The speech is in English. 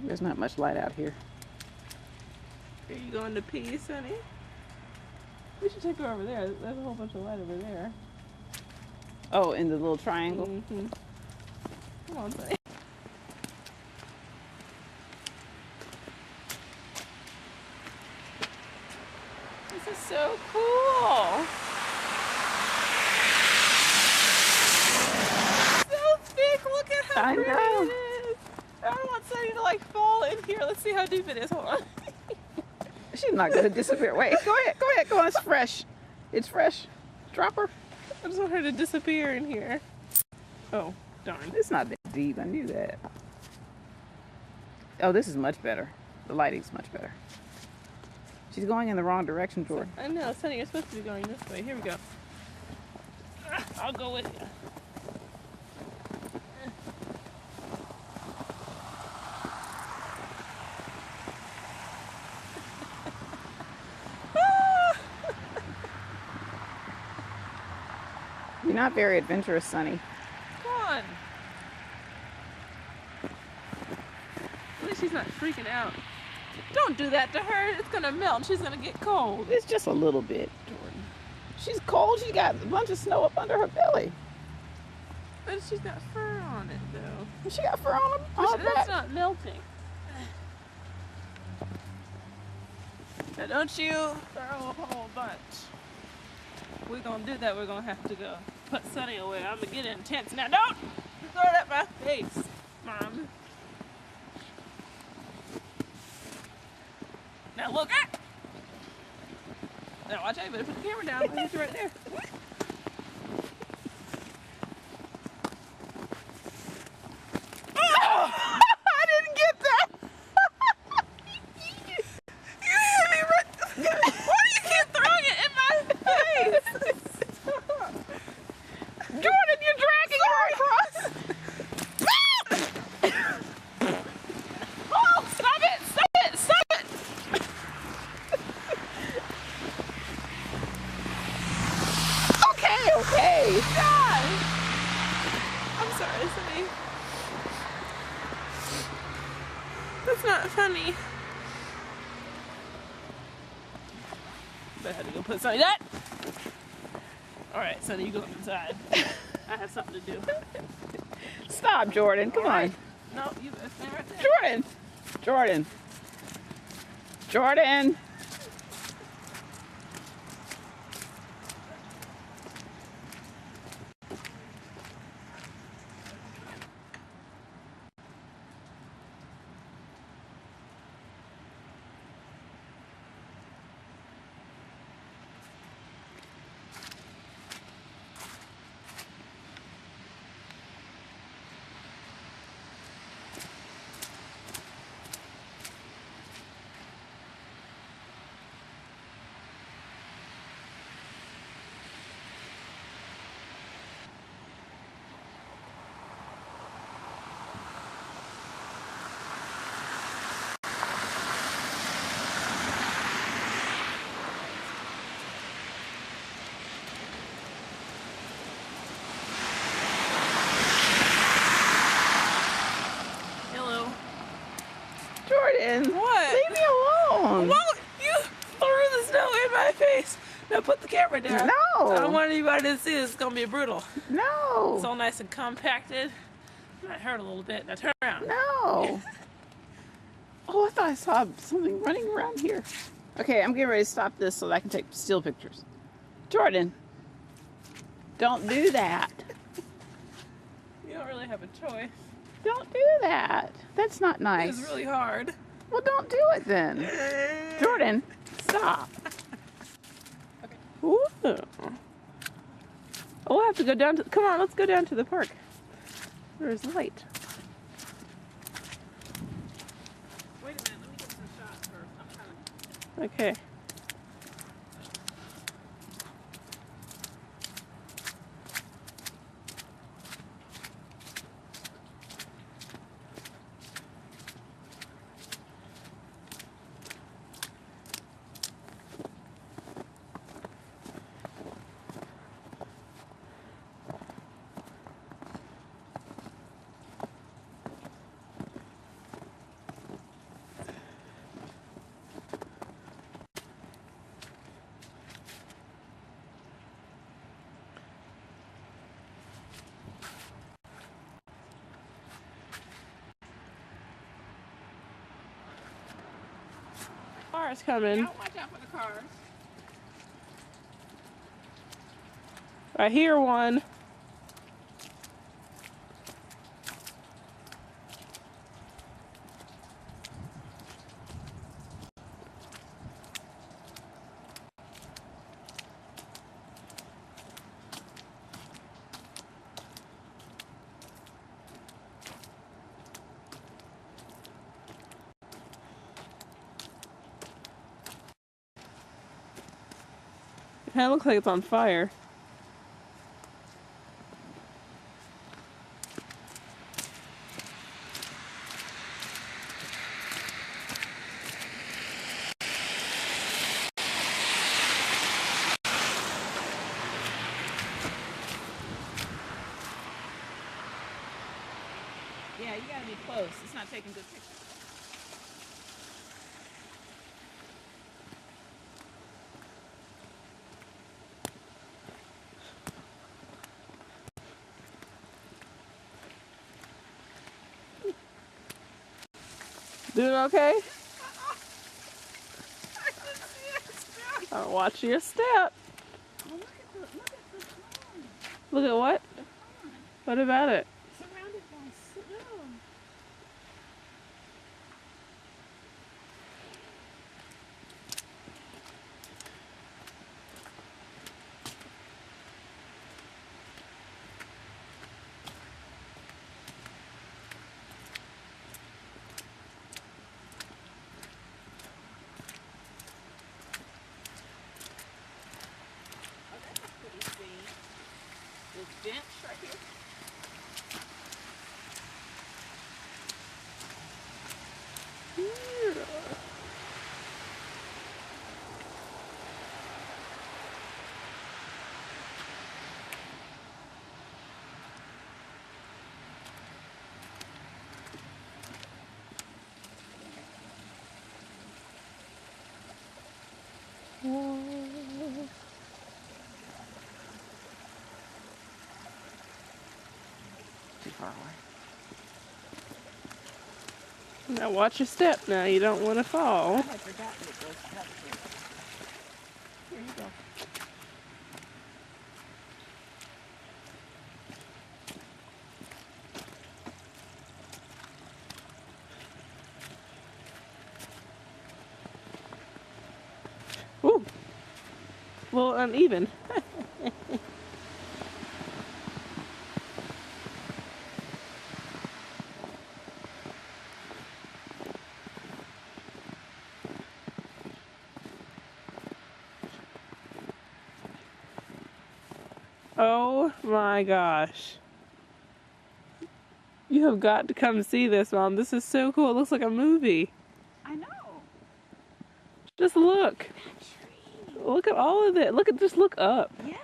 There's not much light out here. Are you going to pee, Sonny? We should take her over there. There's a whole bunch of light over there. Oh, in the little triangle? Mm-hmm. Come on, Sonny. This is so cool. So thick. Look at how pretty it is. I don't want Sonny to like fall in here. Let's see how deep it is. Hold on. She's not gonna disappear. Wait, go ahead, go on. It's fresh. It's fresh. Drop her. I just want her to disappear in here. Oh, darn. It's not that deep. I knew that. Oh, this is much better. The lighting's much better. She's going in the wrong direction, Jordan. I know, Sonny, you're supposed to be going this way. Here we go. I'll go with you. You're not very adventurous, Sonny. Come on. At least she's not freaking out. Don't do that to her. It's gonna melt. She's gonna get cold. It's just a little bit, Jordan. She's cold. She got a bunch of snow up under her belly. But she's got fur on it, though. She got fur on her back. That's not melting. Now don't you throw a whole bunch. We're gonna do that. We're gonna have to go put Sonny away. I'm gonna get intense. Now don't throw it at my face, Mom. Now look at. Now watch out. You better put the camera down. I'll hit you right there. I didn't get that. You hit me right. Why do you keep throwing it in my face? Jordan, you're dragging her across. Oh, stop it! Stop it! Stop it! Okay. God! I'm sorry, Sonny. That's not funny. But I had to go put Sonny that. Alright, Sonny, you go inside. I have something to do. Stop, Jordan. Come on. No, you better stay right there. Jordan. Hello. Jordan. What? Leave me alone. Well, you threw the snow in my face. Now put the camera down. No. I don't want anybody to see this. It's going to be brutal. No. It's all nice and compacted. Might hurt a little bit. Now turn around. No. Oh, I thought I saw something running around here. Okay, I'm getting ready to stop this so that I can take still pictures. Jordan, don't do that. You don't really have a choice. Don't do that. That's not nice. It's really hard. Well, don't do it then. Jordan, stop. Ooh. Oh, we'll have to go down to, come on, let's go down to the park. There's light. Wait a minute, let me get some shots first. I'm trying to... Okay. cars coming. Yeah, watch out for the cars. I hear one. It kind of looks like it's on fire. Yeah, you gotta be close. It's not taking good pictures. Doing okay? I can see it still. Oh, watch your step. Oh, look at the pond. Look at what? The pond. What about it? Surrounded by snow. Oh, that's a pretty scene. This bench right here. Too far away. Now watch your step now. You don't want to fall. I had forgotten it was that here you go. Ooh. A little uneven. Oh my gosh. You have got to come see this, Mom. This is so cool. It looks like a movie. I know. Just look. That tree. Look at all of it. Just look up. Yeah.